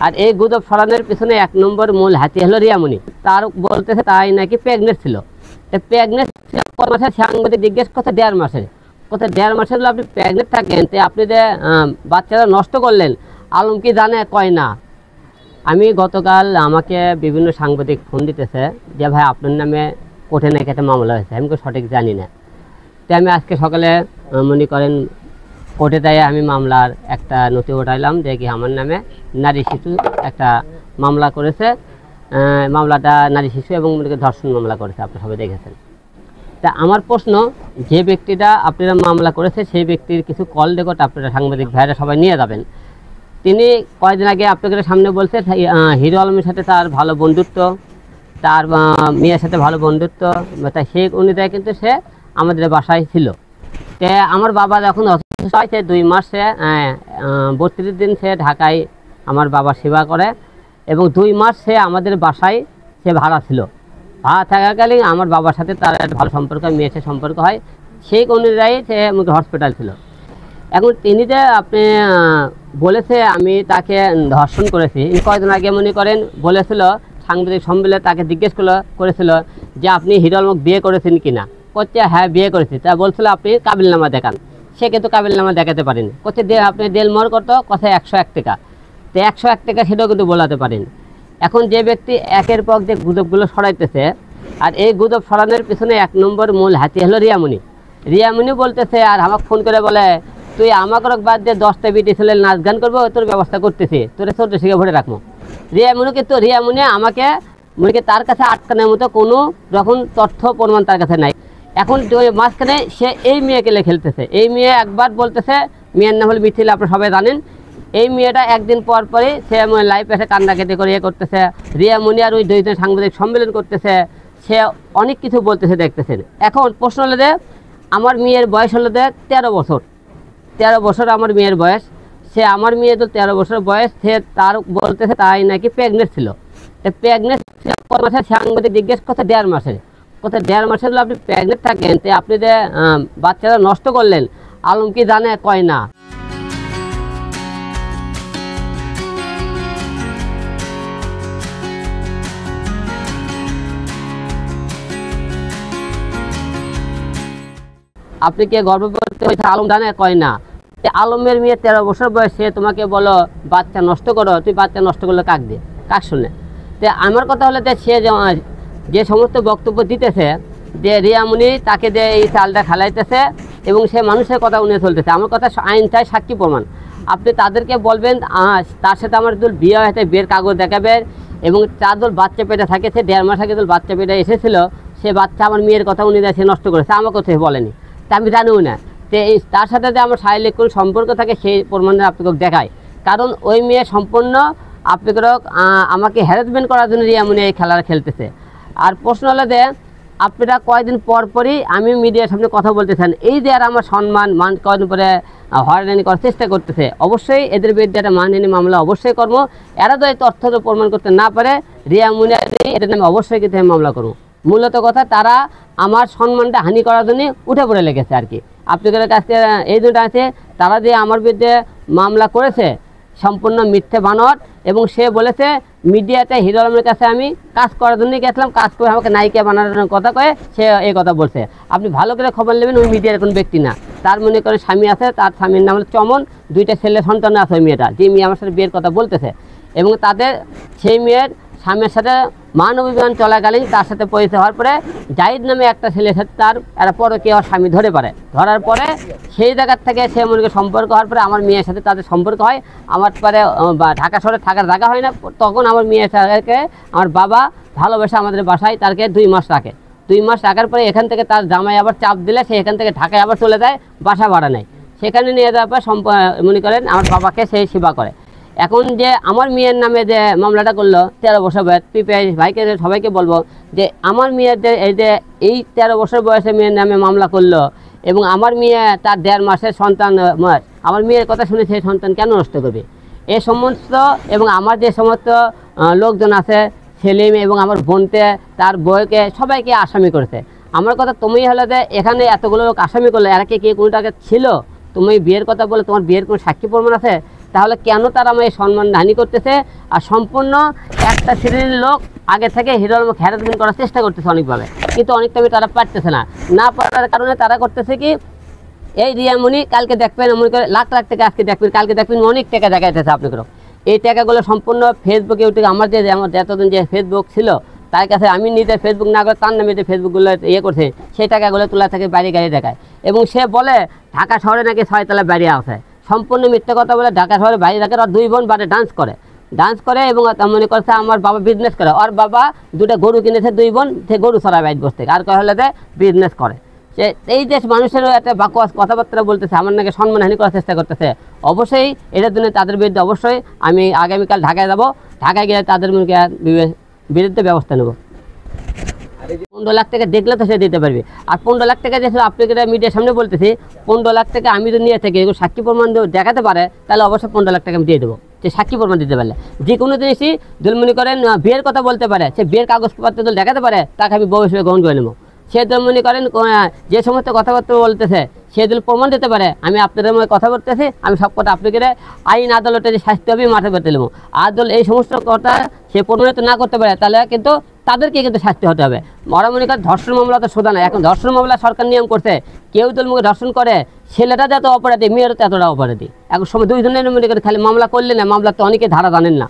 আর এই গুজব ছড়ানোর পিছনে এক নম্বর মূল হাতি হলো রিয়ামণি। তার বলতেছে তাই নাকি প্রেগনেন্ট ছিল। প্রেগনেন্ট মাসে সাংবাদিক জিজ্ঞেস করতে 1.5 মাসের, কোথায় 1.5 মাসের হলো আপনি প্রেগনেন্ট থাকেন, তো আপনি যে বাচ্চারা নষ্ট করলেন, আলম কি জানে? কয় না। আমি গতকাল আমাকে বিভিন্ন সাংবাদিক ফোন দিতেছে যে ভাই আপনার নামে কোর্টে নাকি একটা মামলা হয়েছে, আমি সঠিক জানি না। তো আমি আজকে সকালে মনে করেন কোর্টে যাই, আমি মামলার একটা নথি উঠাইলাম যে কি আমার নামে নারী শিশু একটা মামলা করেছে। মামলাটা নারী শিশু এবং ধর্ষণ মামলা করেছে, আপনারা সবাই দেখেছেন। তা আমার প্রশ্ন, যে ব্যক্তিটা আপনারা মামলা করেছে সেই ব্যক্তির কিছু কল রেকর্ড আপনারা সাংবাদিক ভাইরা সবাই নিয়ে যাবেন। তিনি কয়েকদিন আগে আপনাদের সামনে বলছে হিরো আলমের সাথে তার ভালো বন্ধুত্ব, তার মেয়ের সাথে ভালো বন্ধুত্ব, তাই সেই অনুযায়ী কিন্তু সে আমাদের বাসায় ছিল। তো আমার বাবা যখন অসুস্থ হয়, সে 2 মাস সে 32 দিন সে ঢাকায় আমার বাবা সেবা করে এবং 2 মাস সে আমাদের বাসায় সে ভাড়া ছিল। ভাড়া থাকাকালীন আমার বাবার সাথে তার একটা ভালো সম্পর্ক, মেয়ের সাথে সম্পর্ক হয়, সেই অনুযায়ী সে হসপিটাল ছিল। এখন তিনি যে আপনি বলেছে আমি তাকে ধর্ষণ করেছি, কয়েকদিন আগে মনে করেন বলেছিল সাংবাদিক সম্মেলনে, তাকে জিজ্ঞেস করেছিল যে আপনি হিরো আলমকে বিয়ে করেছেন কিনা। করছে হ্যাঁ বিয়ে করেছি। তা বলছিল আপনি কাবিলনামা দেখান, সে কিন্তু কাবিলনামা দেখাতে পারেন। করছে আপনি দেলমোহর কত, কথায় 101 টাকা। তো 101 টাকা সেটাও কিন্তু বলাতে পারেন। এখন যে ব্যক্তি একের পর যে গুজবগুলো ছড়াইতেছে, আর এই গুজব ছড়ানোর পিছনে এক নম্বর মূল হাতি হলো রিয়ামণি। রিয়ামণি বলতেছে আর আমাকে ফোন করে বলে তুই আমাকে বাদ দিয়ে 10টা বিটি ছেলে নাচ গান করবো, তোর ব্যবস্থা করতেছি, তোরে 14 শিখে ভরে রাখবো। রিয়ামণি কিন্তু রিয়ামণি আমাকে তার কাছে আটকানোর মতো কোনো রকম তথ্য প্রমাণ তার কাছে নাই। এখন মাঝখানে সে এই মেয়েকে খেলতেছে। এই মেয়ে একবার বলতেছে, মেয়ের নাম হলো মিথিল, আপনারা সবাই জানেন। এই মেয়েটা একদিন পর পরই সে লাইভ এসে কান্নাকাটি করে করতেছে। রিয়ামণি আর ওই 2 জন সাংবাদিক সম্মেলন করতেছে, সে অনেক কিছু বলতেছে, দেখতেছেন। এখন প্রশ্ন হলো যে আমার মেয়ের বয়স হলো 13 বছর। 13 বছর আমার মেয়ের বয়স। সে আমার মেয়ে তো 13 বছর বয়স, সে তার বলতেছে তাই নাকি প্রেগনেন্ট ছিল। প্রেগনেন্ট মাসে সাংবাদিক জিজ্ঞেস করতে 1.5 মাসের, কোথায় 1.5 মাসের হলো আপনি প্রেগনেন্ট থাকেন, তো আপনি যে বাচ্চারা নষ্ট করলেন, আলম কি জানে? কয় না। আপনি কে গর্ভবতী হয়েছে, আলম জানে? কয় না। আলমের মেয়ে 13 বছর বয়সে তোমাকে বলো বাচ্চা নষ্ট করো, তুই বাচ্চা নষ্ট করলে কাক দিয়ে, কাক শুনে? তো আমার কথা হলো যে সে যে সমস্ত বক্তব্য দিতেছে যে রিয়ামণি তাকে যে এই চালটা খেলাইতেছে এবং সে মানুষের কথা উনিয়ে চলতেছে, আমার কথা আইন চাই, সাক্ষী প্রমাণ। আপনি তাদেরকে বলবেন তার সাথে আমার দল বিয়ে হয়েছে, বিয়ের কাগজ দেখাবেন এবং 4 দল বাচ্চা পেটে থাকে, সে 1.5 মাস আগে দল বাচ্চা পেটে এসেছিল, সে বাচ্চা আমার মেয়ের কথা উনি সে নষ্ট করেছে, আমার কথা বলেনি, তা আমি জানিও না। তো এই তার সাথে যে আমার শারীরিক কোনো সম্পর্ক থাকে সেই প্রমাণটা আপনাকে দেখায়। কারণ ওই মেয়ে সম্পূর্ণ আপনাকে আমাকে হ্যারাসমেন্ট করার জন্য রিয়ামণি এই খেলাটা খেলতেছে। আর প্রশ্ন হলো যে আপনারা কয়েকদিন পর পরই আমি মিডিয়ার সামনে কথা বলতেছেন, এই যে আর আমার সম্মান মান কয়েকদিন পরে হয়রানি করার চেষ্টা করতেছে, অবশ্যই এদের বিরুদ্ধে একটা মানহানি মামলা অবশ্যই করবো। এরা তো এই তথ্য প্রমাণ করতে না পারে, রিয়ামণি এদের নামে অবশ্যই কিন্তু মামলা করবো। মূলত কথা তারা আমার সম্মানটা হানি করার জন্য উঠে পড়ে লেগেছে আর কি। আপনাদের কাছে এই দুটো আছে, তারা যে আমার বিরুদ্ধে মামলা করেছে সম্পূর্ণ মিথ্যে বানোয়াট এবং সে বলেছে মিডিয়াতে হিরো আলমের কাছে আমি কাজ করার জন্যই গেছিলাম, কাজ করে আমাকে নায়িকা বানানোর কথা কয়ে সে এই কথা বলছে। আপনি ভালো করে খবর নেবেন, ওই মিডিয়ার কোনো ব্যক্তি না, তার মনে করে স্বামী আছে, তার স্বামীর নাম হলো চমন, 2টা ছেলে সন্তান আছে ওই মেয়েটা, যে মেয়ে আমার সাথে বিয়ের কথা বলতেছে এবং তাদের সেই মেয়ের স্বামীর সাথে মান অভিমান চলাকালীন তার সাথে পরিচয় হওয়ার পরে জাহিদ নামে একটা ছেলের সাথে তার এরা পরকীয়া স্বামী ধরার পরে সেই জায়গার থেকে সে মনে সম্পর্ক হওয়ার পরে আমার মেয়ের সাথে তাদের সম্পর্ক হয়। আমার পরে ঢাকা শহরে থাকার জায়গা হয় না, তখন আমার মেয়েকে আমার বাবা ভালোবেসে আমাদের বাসায় তাকে 2 মাস রাখে। 2 মাস রাখার পরে এখান থেকে তার জামাই আবার চাপ দিলে সে এখান থেকে ঢাকায় আবার চলে যায়, বাসা ভাড়া নেয়। সেখানে নিয়ে যাওয়ার পর মনে করেন আমার বাবাকে সেই সেবা করে। এখন যে আমার মেয়ের নামে যে মামলাটা করলো 13 বছর বয়স, পিপিআই ভাইকে সবাইকে বলবো যে আমার মেয়ের যে এই 13 বছর বয়সে মেয়ের নামে মামলা করলো এবং আমার মেয়ে তার 1.5 মাসের সন্তান, আমার মেয়ের কথা শুনে সেই সন্তান কেন নষ্ট করবে? এই সমস্ত এবং আমার যে সমস্ত লোকজন আছে, ছেলে মেয়ে এবং আমার বোনকে, তার বউকে, সবাইকে আসামি করেছে। আমার কথা তুমি হলো যে এখানে এতগুলো লোক আসামি করলো, এরা কি কোনো টাকা ছিল? তুমি বিয়ের কথা বলে তোমার বিয়ের কোনো সাক্ষী প্রমাণ আছে? তাহলে কেন তারা আমার এই সম্মানহানি করতেছে? আর সম্পূর্ণ একটা শ্রেণীর লোক আগে থেকে হিরোর মুখ হ্যারাসমেন্ট করার চেষ্টা করতেছে অনেকভাবে, কিন্তু অনেক টাইমে তারা পারতেছে না পারার কারণে তারা করতেছে কি, এই রিয়ামণি কালকে দেখবেন মনে করে লাখ লাখ টাকা, আজকে দেখবেন কালকে দেখবেন অনেক টাকা দেখাইতেছে আপনাদেরও। এই টাকাগুলো সম্পূর্ণ ফেসবুক ইউটিউব আমার এতদিন যে ফেসবুক ছিল তার কাছে আমি নিজে ফেসবুক না করে তার নামে যে ফেসবুকগুলো করছে সেই টাকাগুলো তোলা থেকে বাড়ি গাড়ি দেখায়, এবং সে বলে ঢাকা শহরে নাকি 6 তলা বাড়ি আছে। সম্পূর্ণ মিথ্যে কথা বলে ঢাকা শহরে বাড়ি রাখে। আর 2 বোন বাড়ি ডান্স করে এবং মনে করছে আমার বাবা বিজনেস করে, ওর বাবা 2টা গরু কিনেছে, 2 বোন সে গরু ছড়ায় বাইট বসতে, আর কয় হলে বিজনেস করে। সে এই দেশ মানুষেরও একটা বাকওয়াস কথাবার্তা বলতেছে, আমার নাকি সম্মানহানি করার চেষ্টা করতেছে। অবশ্যই এটার জন্য তাদের বিরুদ্ধে অবশ্যই আমি আগামীকাল ঢাকায় যাব, ঢাকায় গিয়ে তাদের বিরুদ্ধে ব্যবস্থা নেব। 15 লাখ টাকা দেখলে তো সে দিতে পারবে। আর 15 লাখ টাকা যেহেতু আপনাকে মিডিয়ার সামনে বলতেছি, 15 লাখ টাকা আমি তো নিয়ে থাকি সাক্ষী প্রমাণ দেখাতে পারে, তাহলে অবশ্যই 15 লাখ টাকা আমি দিয়ে দেবো, সে সাক্ষী প্রমাণ দিতে পারলে। যে কোনো জিনিসই যদি মনে করেন বিয়ের কথা বলতে পারে, সে বিয়ের কাগজপত্র যদি দেখাতে পারে, তাকে আমি বউ হিসেবে গ্রহণ করে নেবো। সে যদি মনে করেন যে সমস্ত কথাবার্তা বলতেছে সে যদি প্রমাণ দিতে পারে, আমি আপনাদের মধ্যে কথা বলতেছি, আমি সব কথা আপনাকে আইন আদালতে যে শাস্তি হবে মাঠে পেতে নেবো। আদালত এই সমস্ত কথা সে প্রমাণিত না করতে পারে, তাহলে কিন্তু তাদেরকে কিন্তু শাস্তি হতে হবে। ওরা মনে করেন ধর্ষণ মামলা তো সোজা না, এখন ধর্ষণ মামলা সরকার নিয়ম করছে, কেউ যদি মুখে ধর্ষণ করে ছেলেটা যত অপরাধী মেয়েরও ততটা অপরাধী। এখন সময় 2 জনের মনে করে খালি মামলা করলে না, মামলা তো অনেকে ধারা জানেন না।